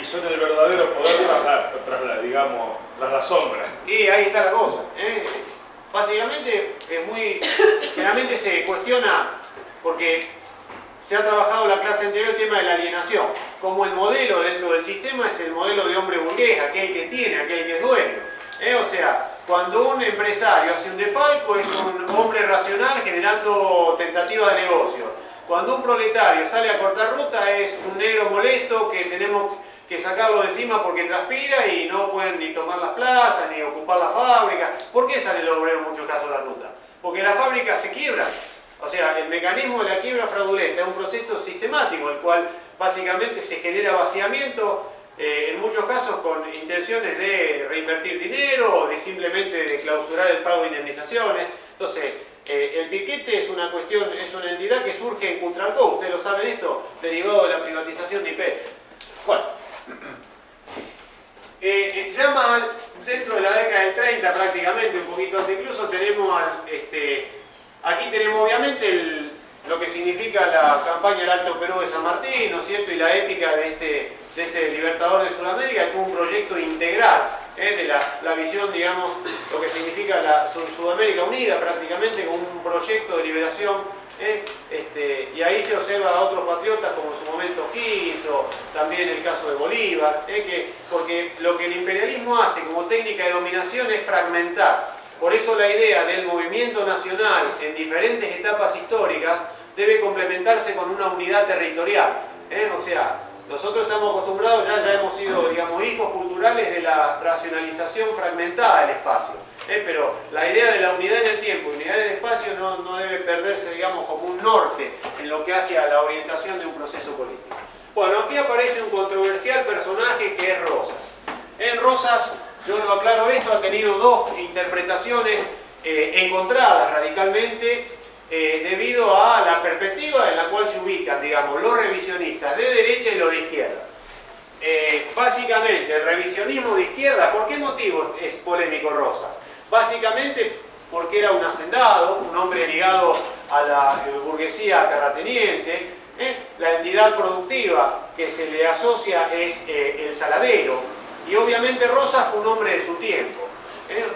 Y son el verdadero poder tras la sombra. Y ahí está la cosa. Básicamente, generalmente se cuestiona, porque se ha trabajado la clase anterior el tema de la alienación, como el modelo dentro del sistema es el modelo de hombre burgués, aquel que tiene, aquel que es dueño. O sea, cuando un empresario hace un defalco es un hombre racional generando tentativas de negocio. Cuando un proletario sale a cortar ruta es un negro molesto que tenemos que sacarlo de encima porque transpira y no pueden ni tomar las plazas ni ocupar las fábricas. ¿Por qué sale el obrero en muchos casos a la ruta? Porque las fábricas se quiebran. O sea, el mecanismo de la quiebra fraudulenta es un proceso sistemático, el cual básicamente se genera vaciamiento, en muchos casos con intenciones de reinvertir dinero o de simplemente de clausurar el pago de indemnizaciones. Entonces, el piquete es una cuestión, es una entidad que surge en Cutralcó, ustedes lo saben esto, derivado de la privatización de YPF. Bueno, ya más dentro de la década del 30 prácticamente, un poquito antes incluso, tenemos aquí tenemos obviamente lo que significa la campaña del Alto Perú de San Martín, ¿no es cierto? Y la épica de este libertador de Sudamérica, que es un proyecto integral de la visión, digamos, lo que significa la Sudamérica unida prácticamente, con un proyecto de liberación. Y ahí se observa a otros patriotas como en su momento Higgins o también el caso de Bolívar, porque lo que el imperialismo hace como técnica de dominación es fragmentar. Por eso la idea del movimiento nacional en diferentes etapas históricas debe complementarse con una unidad territorial. O sea, nosotros estamos acostumbrados, ya hemos sido, digamos, hijos culturales de la racionalización fragmentada del espacio. Pero la idea de la unidad en el tiempo y unidad en el espacio no debe perderse, digamos, como un norte en lo que hace a la orientación de un proceso político. Bueno, aquí aparece un controversial personaje que es Rosas. Rosas, yo lo aclaro esto, ha tenido dos interpretaciones encontradas radicalmente debido a la perspectiva en la cual se ubican, digamos, los revisionistas de derecha y los de izquierda. Básicamente, el revisionismo de izquierda, ¿por qué motivo es polémico Rosas? Básicamente porque era un hacendado, un hombre ligado a la burguesía terrateniente. La entidad productiva que se le asocia es el saladero, y obviamente Rosas fue un hombre de su tiempo.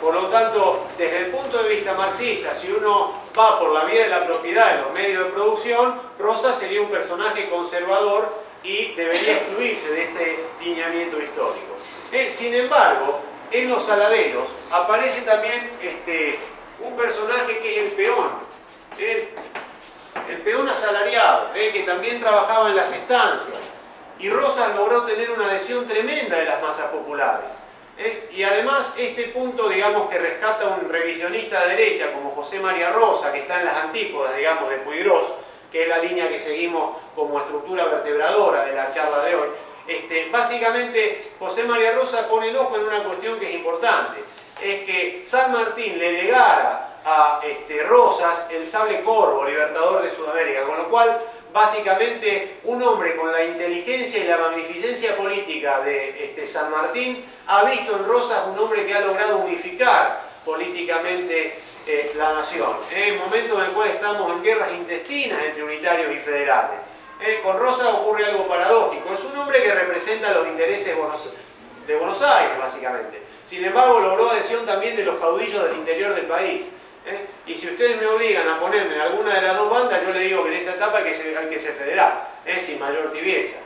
Por lo tanto, desde el punto de vista marxista, si uno va por la vía de la propiedad en los medios de producción, Rosas sería un personaje conservador y debería excluirse de este lineamiento histórico. Sin embargo, en los saladeros aparece también un personaje que es el peón. El peón asalariado, que también trabajaba en las estancias. Y Rosas logró tener una adhesión tremenda de las masas populares. Y además este punto, digamos, que rescata un revisionista de derecha como José María Rosa, que está en las antípodas, digamos, de Puiggrós, que es la línea que seguimos como estructura vertebradora de la charla de hoy. Básicamente, José María Rosa pone el ojo en una cuestión que es importante. Es que San Martín le legara a Rosas el sable corvo, libertador de Sudamérica, con lo cual, básicamente, un hombre con la inteligencia y la magnificencia política de San Martín ha visto en Rosas un hombre que ha logrado unificar políticamente la nación. En momentos en el cual estamos en guerras intestinas entre unitarios y federales. Con Rosas ocurre algo paradójico. Es un hombre que representa los intereses de Buenos Aires, básicamente. Sin embargo, logró adhesión también de los caudillos del interior del país. Y si ustedes me obligan a ponerme en alguna de las dos bandas, yo le digo que en esa etapa hay que ser federal, sin mayor tibieza.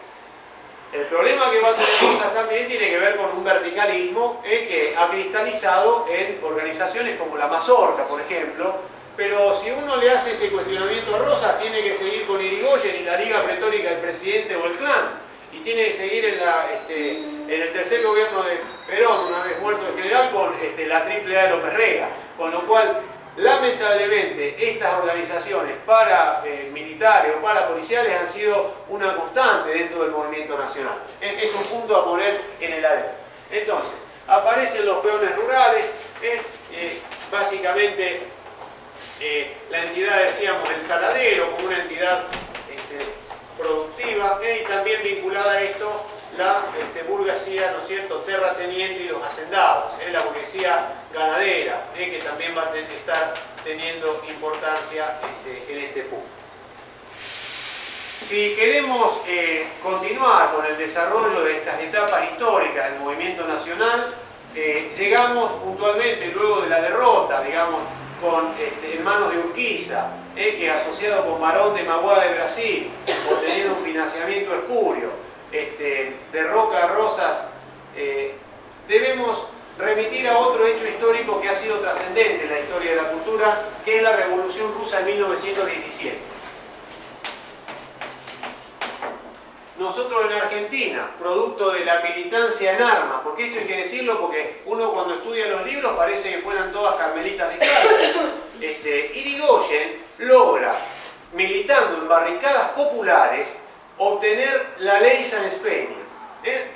El problema que va a tener Rosas también tiene que ver con un verticalismo que ha cristalizado en organizaciones como la Mazorca, por ejemplo. Pero si uno le hace ese cuestionamiento a Rosas, tiene que seguir con Irigoyen y la Liga Pretórica del Presidente o el Clan. Y tiene que seguir en el tercer gobierno de Perón, una vez muerto el general, con la triple A de López Rega. Con lo cual, lamentablemente, estas organizaciones militares o parapoliciales han sido una constante dentro del movimiento nacional. Es un punto a poner en el área. Entonces, aparecen los peones rurales, básicamente la entidad, decíamos, el saladero como una entidad productiva, y también vinculada a esto la burguesía, ¿no es cierto?, terrateniente y los hacendados, la burguesía ganadera, que también va a estar teniendo importancia en este punto. Si queremos continuar con el desarrollo de estas etapas históricas del movimiento nacional, llegamos puntualmente luego de la derrota, digamos, en manos de Urquiza, que asociado con Barón de Mauá de Brasil, obteniendo un financiamiento espurio, de Roca a Rosas, debemos remitir a otro hecho histórico que ha sido trascendente en la historia de la cultura, que es la Revolución Rusa en 1917. Nosotros en Argentina, producto de la militancia en armas, porque esto hay que decirlo porque uno cuando estudia los libros parece que fueran todas carmelitas descalzas. Irigoyen logra, militando en barricadas populares, obtener la ley Sáenz Peña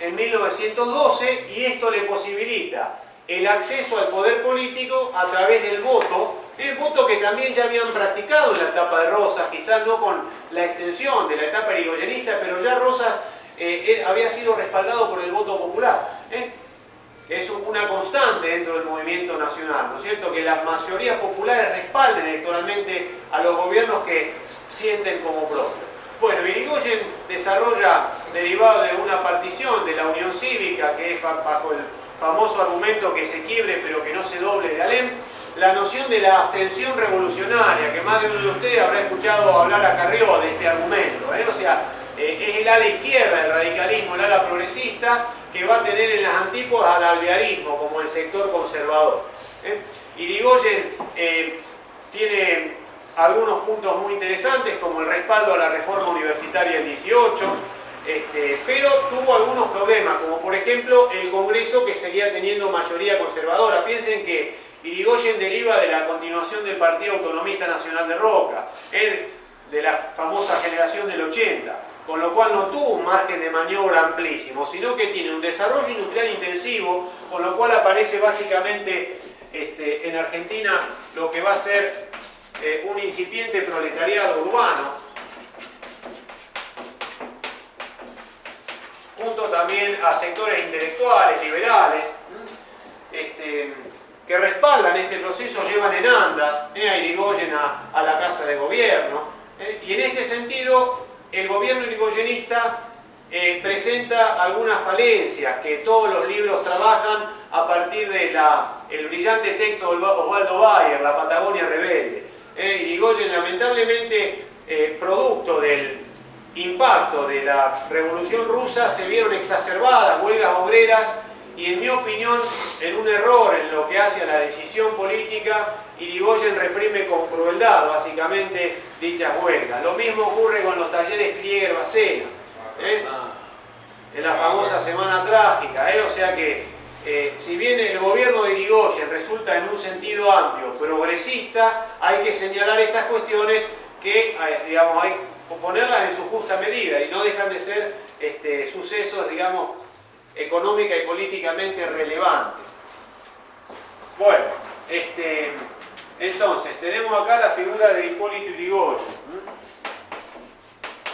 en 1912, y esto le posibilita el acceso al poder político a través del voto, el voto que también ya habían practicado en la etapa de Rosas, quizás no con la extensión de la etapa irigoyenista, pero ya Rosas había sido respaldado por el voto popular. Es una constante dentro del movimiento nacional, ¿no es cierto? Que las mayorías populares respalden electoralmente a los gobiernos que sienten como propios. Bueno, Irigoyen desarrolla, derivado de una partición de la Unión Cívica, que es bajo el famoso argumento que se quiebre pero que no se doble de Alem, la noción de la abstención revolucionaria, que más de uno de ustedes habrá escuchado hablar a Carrió de este argumento. O sea, es el ala izquierda del radicalismo, el ala progresista, que va a tener en las antípodas al alvearismo como el sector conservador. Irigoyen tiene algunos puntos muy interesantes, como el respaldo a la reforma universitaria del 18, pero tuvo algunos problemas, como por ejemplo el Congreso, que seguía teniendo mayoría conservadora. Piensen que Irigoyen deriva de la continuación del Partido Autonomista Nacional de Roca, de la famosa generación del 80, con lo cual no tuvo un margen de maniobra amplísimo, sino que tiene un desarrollo industrial intensivo, con lo cual aparece básicamente en Argentina lo que va a ser un incipiente proletariado urbano, junto también a sectores intelectuales, liberales, que respaldan este proceso, llevan en andas a Irigoyen a la Casa de Gobierno, y en este sentido el gobierno irigoyenista presenta algunas falencias que todos los libros trabajan a partir de el brillante texto de Osvaldo Bayer, La Patagonia Rebelde. Irigoyen, lamentablemente, producto del impacto de la Revolución Rusa, se vieron exacerbadas huelgas obreras, y en mi opinión, en un error en lo que hace a la decisión política, Irigoyen reprime con crueldad básicamente dichas huelgas. Lo mismo ocurre con los talleres Krieger-Bacena, en la famosa Semana Trágica. O sea que si bien el gobierno de Irigoyen resulta en un sentido amplio progresista, hay que señalar estas cuestiones que, digamos, hay que ponerlas en su justa medida, y no dejan de ser sucesos, digamos, económica y políticamente relevantes. Bueno, entonces tenemos acá la figura de Hipólito Yrigoyen,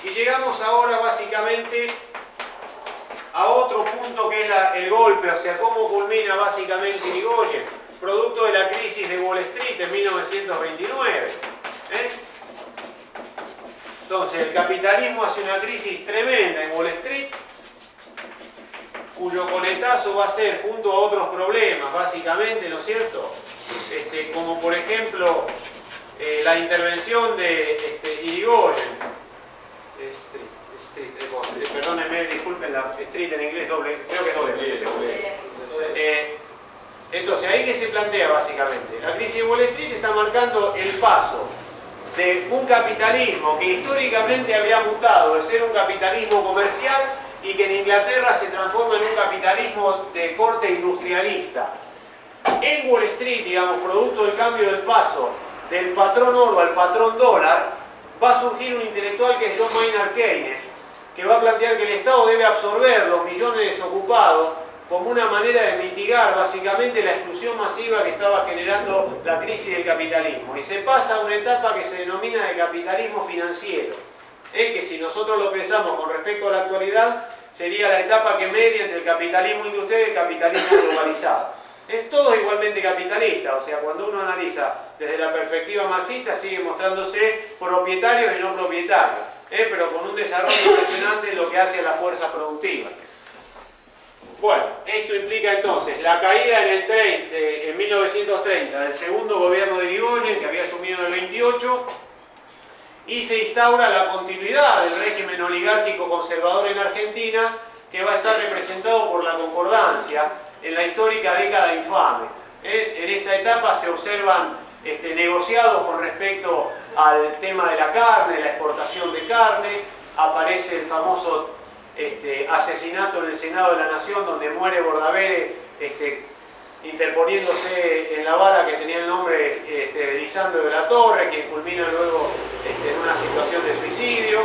y llegamos ahora básicamente a otro punto, que es el golpe, o sea, cómo culmina básicamente Irigoyen, producto de la crisis de Wall Street en 1929. Entonces, el capitalismo hace una crisis tremenda en Wall Street, cuyo coletazo va a ser, junto a otros problemas, básicamente, ¿no es cierto? Como por ejemplo, la intervención de Irigoyen. Perdónenme, disculpen, la street en inglés, creo que es doble. Entonces, ahí que se plantea básicamente. La crisis de Wall Street está marcando el paso de un capitalismo que históricamente había mutado de ser un capitalismo comercial, y que en Inglaterra se transforma en un capitalismo de corte industrialista. En Wall Street, digamos, producto del cambio del paso del patrón oro al patrón dólar, va a surgir un intelectual que es John Maynard Keynes, que va a plantear que el Estado debe absorber los millones de desocupados como una manera de mitigar básicamente la exclusión masiva que estaba generando la crisis del capitalismo. Y se pasa a una etapa que se denomina de capitalismo financiero, que si nosotros lo pensamos con respecto a la actualidad, sería la etapa que media entre el capitalismo industrial y el capitalismo globalizado. Todo es igualmente capitalista, o sea, cuando uno analiza desde la perspectiva marxista, sigue mostrándose propietarios y no propietarios. pero con un desarrollo impresionante en lo que hace a la fuerza productiva. Bueno, esto implica entonces la caída en 1930 del segundo gobierno de Irigoyen, que había asumido en el 28, y se instaura la continuidad del régimen oligárquico conservador en Argentina, que va a estar representado por la concordancia en la histórica década infame. En esta etapa se observan negociados con respecto al tema de la carne, la exportación de carne, aparece el famoso asesinato en el Senado de la Nación, donde muere Bordaberry interponiéndose en la bala que tenía el nombre de Lisandro de la Torre, que culmina luego en una situación de suicidio.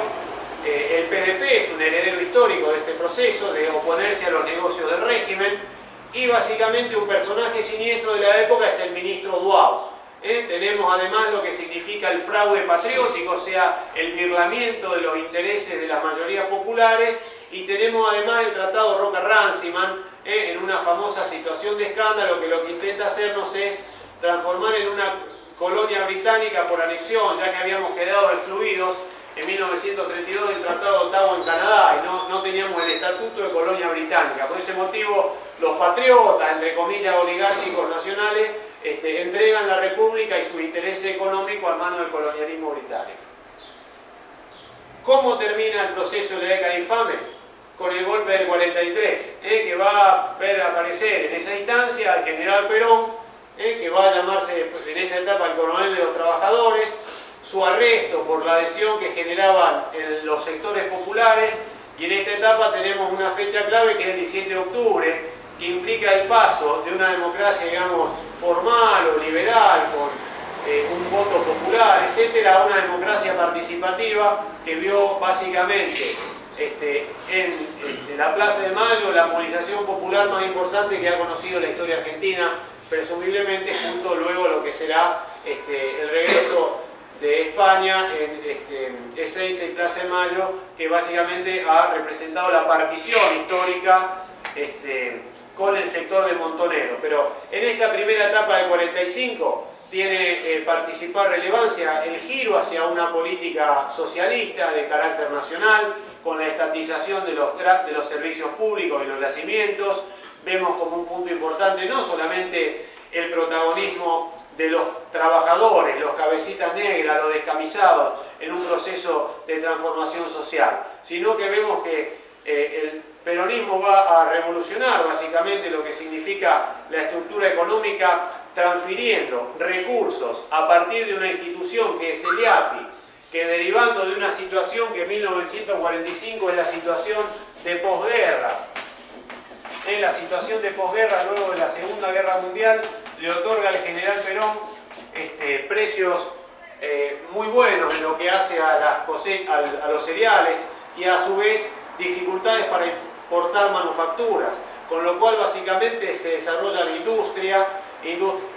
El PDP es un heredero histórico de este proceso, de oponerse a los negocios del régimen, y básicamente un personaje siniestro de la época es el ministro Duau. Tenemos además lo que significa el fraude patriótico, o sea, el birlamiento de los intereses de las mayorías populares, y tenemos además el tratado Roca-Runciman, en una famosa situación de escándalo que lo que intenta hacernos es transformar en una colonia británica por anexión, ya que habíamos quedado excluidos en 1932 del Tratado de Ottawa en Canadá y no teníamos el estatuto de colonia británica. Por ese motivo, los patriotas, entre comillas, oligárquicos nacionales, entregan la república y su interés económico a manos del colonialismo británico. ¿Cómo termina el proceso de la década infame? Con el golpe del 43, que va a ver aparecer en esa instancia al general Perón, que va a llamarse en esa etapa el coronel de los trabajadores, su arresto por la adhesión que generaban en los sectores populares, y en esta etapa tenemos una fecha clave que es el 17 de octubre, que implica el paso de una democracia, digamos, formal o liberal, con un voto popular, etcétera, a una democracia participativa que vio básicamente en la Plaza de Mayo la movilización popular más importante que ha conocido la historia argentina, presumiblemente junto luego a lo que será el regreso de España en Ezeiza y Plaza de Mayo, que básicamente ha representado la partición histórica con el sector del Montonero. Pero en esta primera etapa del 45 tiene participar relevancia el giro hacia una política socialista de carácter nacional, con la estatización de los servicios públicos y los yacimientos. Vemos como un punto importante no solamente el protagonismo de los trabajadores, los cabecitas negras, los descamisados, en un proceso de transformación social, sino que vemos que el peronismo va a revolucionar básicamente lo que significa la estructura económica, transfiriendo recursos a partir de una institución que es el IAPI, que derivando de una situación que en 1945 es la situación de posguerra. En la situación de posguerra, luego de la Segunda Guerra Mundial, le otorga al general Perón precios muy buenos en lo que hace a los cereales, y a su vez dificultades para importar manufacturas, con lo cual básicamente se desarrolla la industria.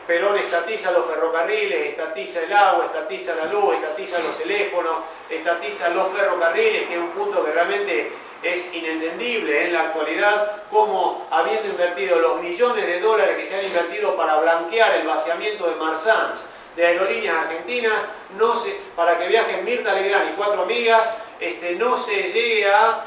Perón estatiza los ferrocarriles, estatiza el agua, estatiza la luz, estatiza los teléfonos, estatiza los ferrocarriles, que es un punto que realmente es inentendible en la actualidad, como habiendo invertido los millones de dólares que se han invertido para blanquear el vaciamiento de Marsans, de Aerolíneas Argentinas, para que viajen Mirta Legrand y 4 amigas, no se llegue a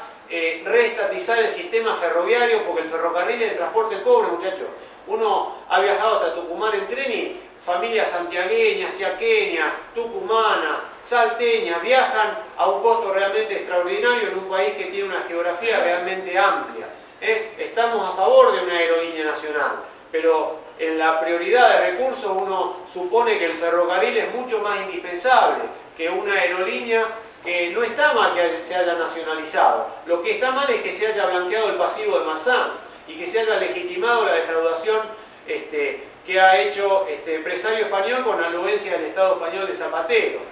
reestatizar el sistema ferroviario, porque el ferrocarril es el transporte pobre, muchachos. Uno ha viajado hasta Tucumán en tren y familias santiagueñas, chaqueñas, tucumanas, salteñas, viajan a un costo realmente extraordinario en un país que tiene una geografía realmente amplia. Estamos a favor de una aerolínea nacional, pero en la prioridad de recursos uno supone que el ferrocarril es mucho más indispensable que una aerolínea, que no está mal que se haya nacionalizado. Lo que está mal es que se haya blanqueado el pasivo de Marsans y que se haya legitimado la defraudación que ha hecho empresario español con anuencia del Estado español de Zapatero.